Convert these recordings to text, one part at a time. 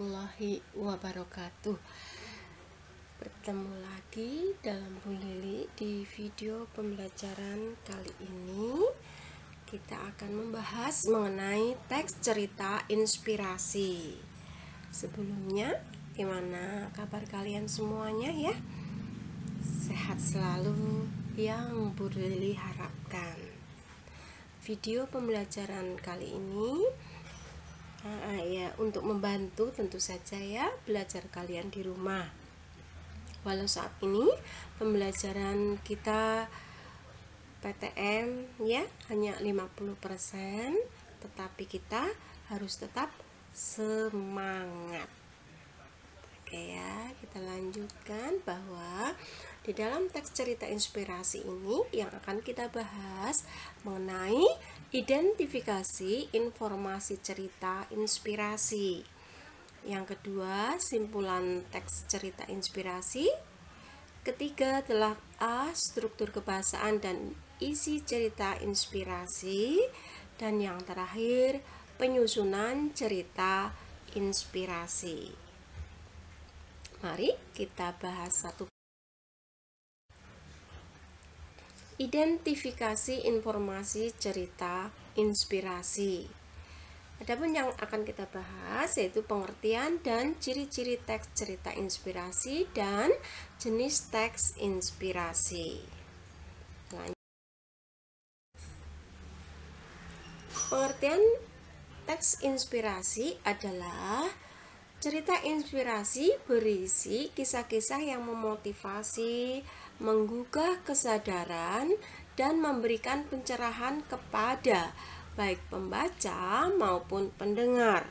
warahmatullahi wabarakatuh. Bertemu lagi dalam Bu Lili. Di video pembelajaran kali ini kita akan membahas mengenai teks cerita inspirasi. Sebelumnya, gimana kabar kalian semuanya ya? Sehat selalu yang Bu Lili harapkan. Video pembelajaran kali ini untuk membantu tentu saja ya belajar kalian di rumah. Walau saat ini pembelajaran kita PTM ya hanya 50%, tetapi kita harus tetap semangat. Oke ya, kita lanjutkan bahwa di dalam teks cerita inspirasi ini yang akan kita bahas mengenai identifikasi informasi cerita inspirasi. Yang kedua, simpulan teks cerita inspirasi. Ketiga adalah A, struktur kebahasaan dan isi cerita inspirasi. Dan yang terakhir, penyusunan cerita inspirasi. Mari kita bahas satu. Identifikasi informasi cerita inspirasi. Adapun yang akan kita bahas yaitu pengertian dan ciri-ciri teks cerita inspirasi dan jenis teks inspirasi. Pengertian teks inspirasi adalah cerita inspirasi berisi kisah-kisah yang memotivasi, menggugah kesadaran, dan memberikan pencerahan kepada baik pembaca maupun pendengar.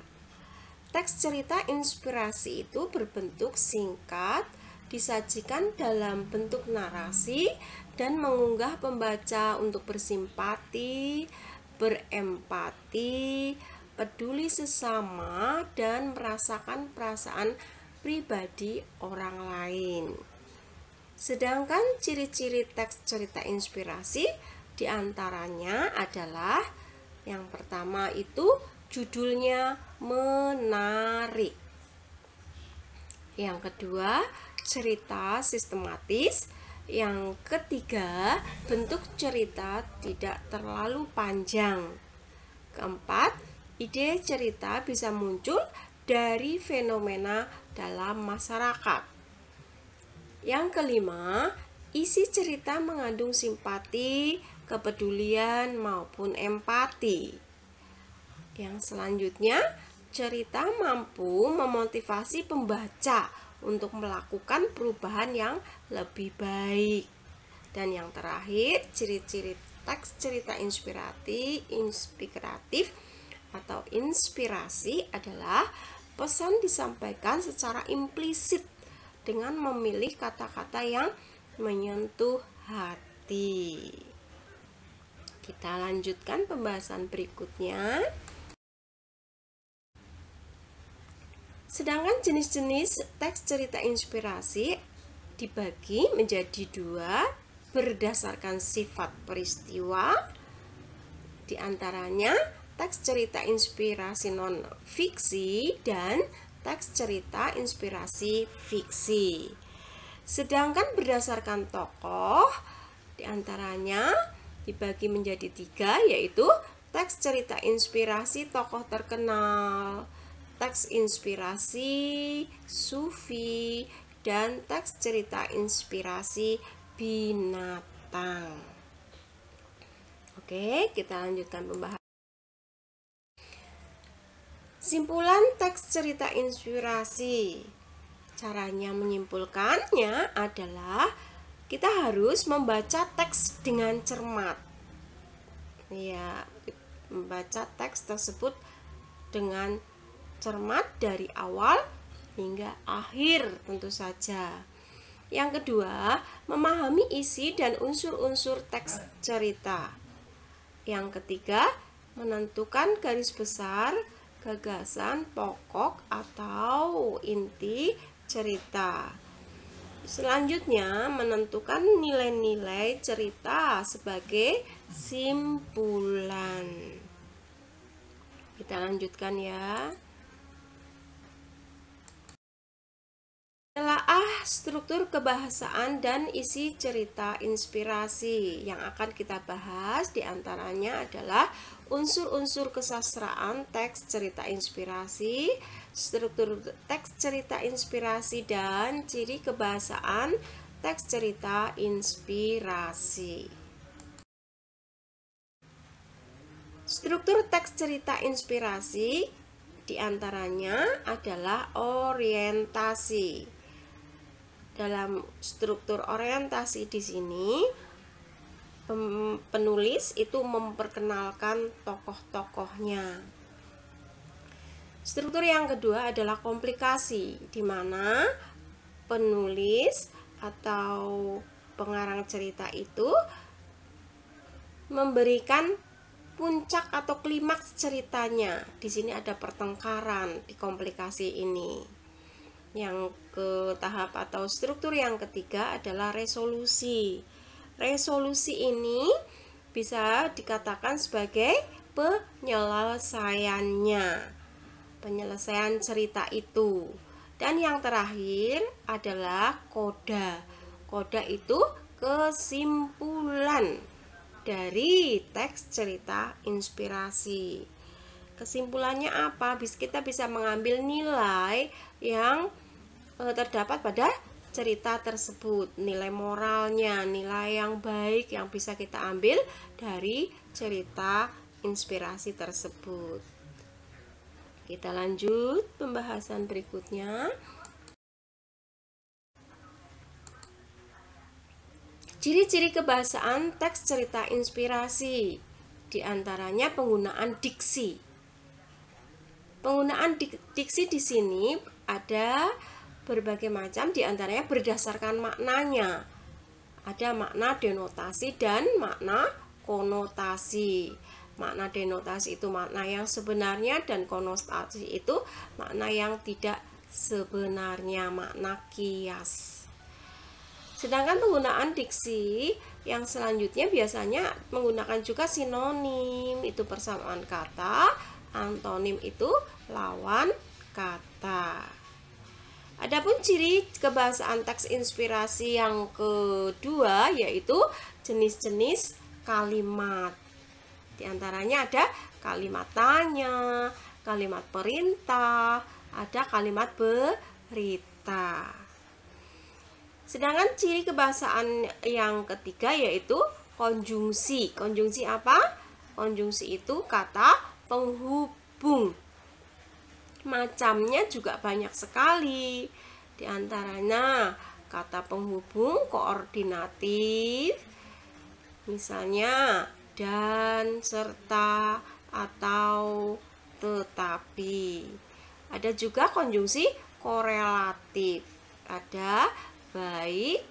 Teks cerita inspirasi itu berbentuk singkat, disajikan dalam bentuk narasi, dan mengunggah pembaca untuk bersimpati, berempati, peduli sesama, dan merasakan perasaan pribadi orang lain. Sedangkan ciri-ciri teks cerita inspirasi diantaranya adalah yang pertama itu judulnya menarik. Yang kedua, cerita sistematis. Yang ketiga, bentuk cerita tidak terlalu panjang. Keempat, ide cerita bisa muncul dari fenomena dalam masyarakat. Yang kelima, isi cerita mengandung simpati, kepedulian, maupun empati. Yang selanjutnya, cerita mampu memotivasi pembaca untuk melakukan perubahan yang lebih baik. Dan yang terakhir, ciri-ciri teks cerita inspiratif atau inspirasi adalah pesan disampaikan secara implisit dengan memilih kata-kata yang menyentuh hati. Kita lanjutkan pembahasan berikutnya. Sedangkan jenis-jenis teks cerita inspirasi dibagi menjadi dua berdasarkan sifat peristiwa. Di antaranya teks cerita inspirasi non-fiksi dan teks cerita inspirasi fiksi. Sedangkan berdasarkan tokoh, di antaranya dibagi menjadi tiga, yaitu teks cerita inspirasi tokoh terkenal, teks inspirasi sufi, dan teks cerita inspirasi binatang. Oke, kita lanjutkan pembahasan. Simpulan teks cerita inspirasi. Caranya menyimpulkannya adalah kita harus membaca teks dengan cermat. Ya, membaca teks tersebut dengan cermat dari awal hingga akhir tentu saja. Yang kedua, memahami isi dan unsur-unsur teks cerita. Yang ketiga, menentukan garis besar, gagasan pokok atau inti cerita. Selanjutnya, menentukan nilai-nilai cerita sebagai simpulan. Kita lanjutkan ya. Telaah struktur kebahasaan dan isi cerita inspirasi. Yang akan kita bahas diantaranya adalah unsur-unsur kesastraan teks cerita inspirasi, struktur teks cerita inspirasi, dan ciri kebahasaan teks cerita inspirasi. Struktur teks cerita inspirasi diantaranya adalah orientasi. Dalam struktur orientasi di sini, penulis itu memperkenalkan tokoh-tokohnya. Struktur yang kedua adalah komplikasi, di mana penulis atau pengarang cerita itu memberikan puncak atau klimaks ceritanya. Di sini ada pertengkaran di komplikasi ini. Yang ke tahap atau struktur yang ketiga adalah resolusi. Resolusi ini bisa dikatakan sebagai penyelesaian cerita itu. Dan yang terakhir adalah koda. Koda itu kesimpulan dari teks cerita inspirasi. Kesimpulannya apa? Kita bisa mengambil nilai yang terdapat pada cerita tersebut, nilai moralnya, nilai yang baik yang bisa kita ambil dari cerita inspirasi tersebut. Kita lanjut pembahasan berikutnya. Ciri-ciri kebahasaan teks cerita inspirasi, diantaranya penggunaan diksi. Penggunaan diksi di sini ada berbagai macam, diantaranya berdasarkan maknanya. Ada makna denotasi dan makna konotasi. Makna denotasi itu makna yang sebenarnya, dan konotasi itu makna yang tidak sebenarnya, makna kias. Sedangkan penggunaan diksi yang selanjutnya biasanya menggunakan juga sinonim, itu persamaan kata, antonim itu lawan kata. Adapun ciri kebahasaan teks inspirasi yang kedua yaitu jenis-jenis kalimat. Di antaranya ada kalimat tanya, kalimat perintah, ada kalimat berita. Sedangkan ciri kebahasaan yang ketiga yaitu konjungsi. Konjungsi apa? Konjungsi itu kata penghubung. Macamnya juga banyak sekali. Di antaranya kata penghubung koordinatif, misalnya dan, serta, atau, tetapi. Ada juga konjungsi korelatif, ada baik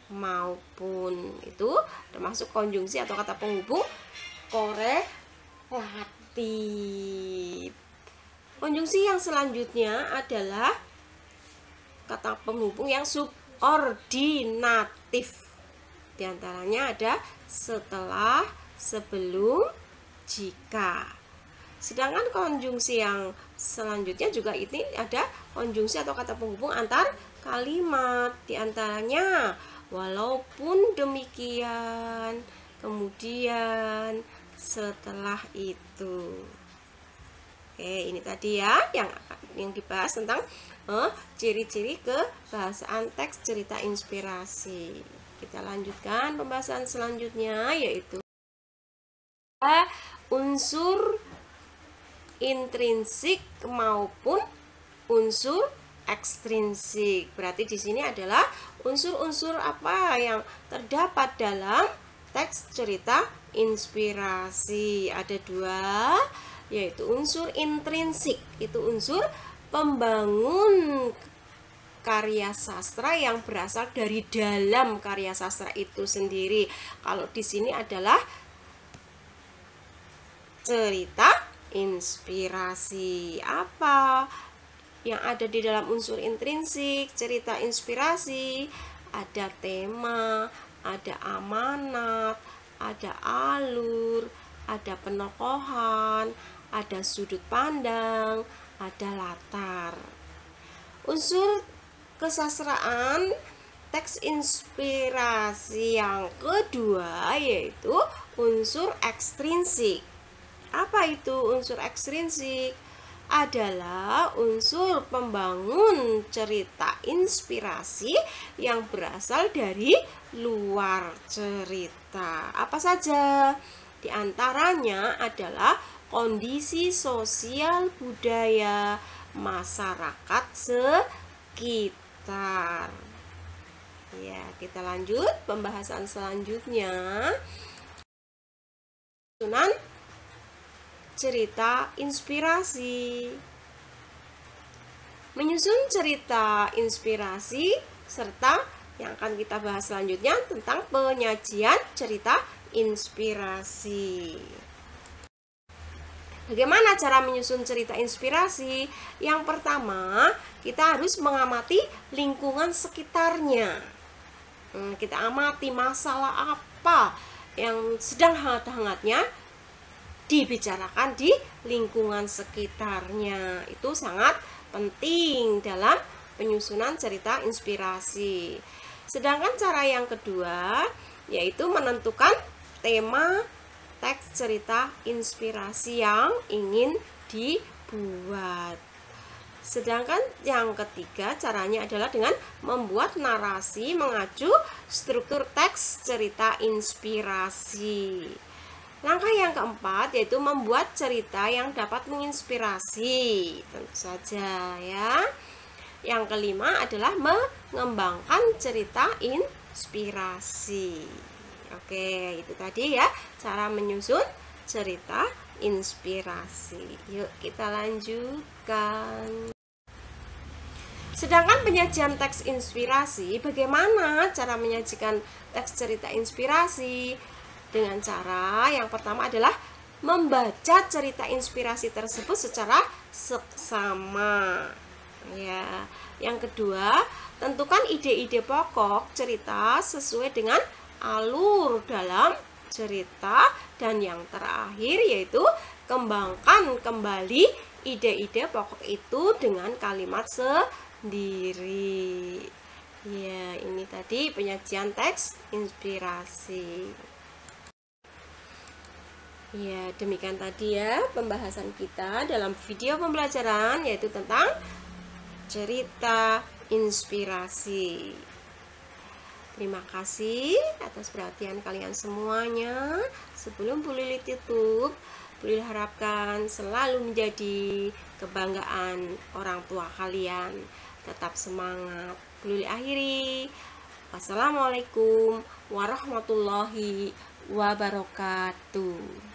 maupun, itu termasuk konjungsi atau kata penghubung korelatif. Konjungsi yang selanjutnya adalah kata penghubung yang subordinatif. Di antaranya ada setelah, sebelum, jika. Sedangkan konjungsi yang selanjutnya juga ini ada konjungsi atau kata penghubung antar kalimat. Di antaranya walaupun demikian, kemudian, setelah itu. Oke, ini tadi ya yang dibahas tentang ciri-ciri kebahasaan teks cerita inspirasi. Kita lanjutkan pembahasan selanjutnya, yaitu unsur intrinsik maupun unsur ekstrinsik. Berarti di sini adalah unsur-unsur apa yang terdapat dalam teks cerita inspirasi. Ada dua, yaitu unsur intrinsik, itu unsur pembangun karya sastra yang berasal dari dalam karya sastra itu sendiri. Kalau di sini adalah cerita inspirasi. Apa yang ada di dalam unsur intrinsik cerita inspirasi? Ada tema, ada amanat, ada alur, ada penokohan, ada sudut pandang, ada latar. Unsur kesastraan teks inspirasi yang kedua yaitu unsur ekstrinsik. Apa itu unsur ekstrinsik? Adalah unsur pembangun cerita inspirasi yang berasal dari luar cerita. Apa saja? Di antaranya adalah kondisi sosial budaya masyarakat sekitar. Ya, kita lanjut pembahasan selanjutnya. Susunan cerita inspirasi. Menyusun cerita inspirasi serta yang akan kita bahas selanjutnya tentang penyajian cerita inspirasi. Bagaimana cara menyusun cerita inspirasi? Yang pertama, kita harus mengamati lingkungan sekitarnya. Kita amati masalah apa yang sedang hangat-hangatnya dibicarakan di lingkungan sekitarnya. Itu sangat penting dalam penyusunan cerita inspirasi. Sedangkan cara yang kedua yaitu menentukan tema teks cerita inspirasi yang ingin dibuat. Sedangkan yang ketiga caranya adalah dengan membuat narasi mengacu struktur teks cerita inspirasi. Langkah yang keempat yaitu membuat cerita yang dapat menginspirasi, tentu saja ya. Yang kelima adalah mengembangkan cerita inspirasi. Oke, itu tadi ya cara menyusun cerita inspirasi. Yuk kita lanjutkan. Sedangkan penyajian teks inspirasi, bagaimana cara menyajikan teks cerita inspirasi? Dengan cara yang pertama adalah membaca cerita inspirasi tersebut secara seksama. Ya, yang kedua, tentukan ide-ide pokok cerita sesuai dengan alur dalam cerita, dan yang terakhir yaitu kembangkan kembali ide-ide pokok itu dengan kalimat sendiri. Ya, ini tadi penyajian teks inspirasi. Ya, demikian tadi ya pembahasan kita dalam video pembelajaran yaitu tentang cerita inspirasi. Terima kasih atas perhatian kalian semuanya. Sebelum Bu Lili tutup, Bu Lili harapkan selalu menjadi kebanggaan orang tua kalian. Tetap semangat. Bu Lili akhiri. Wassalamualaikum warahmatullahi wabarakatuh.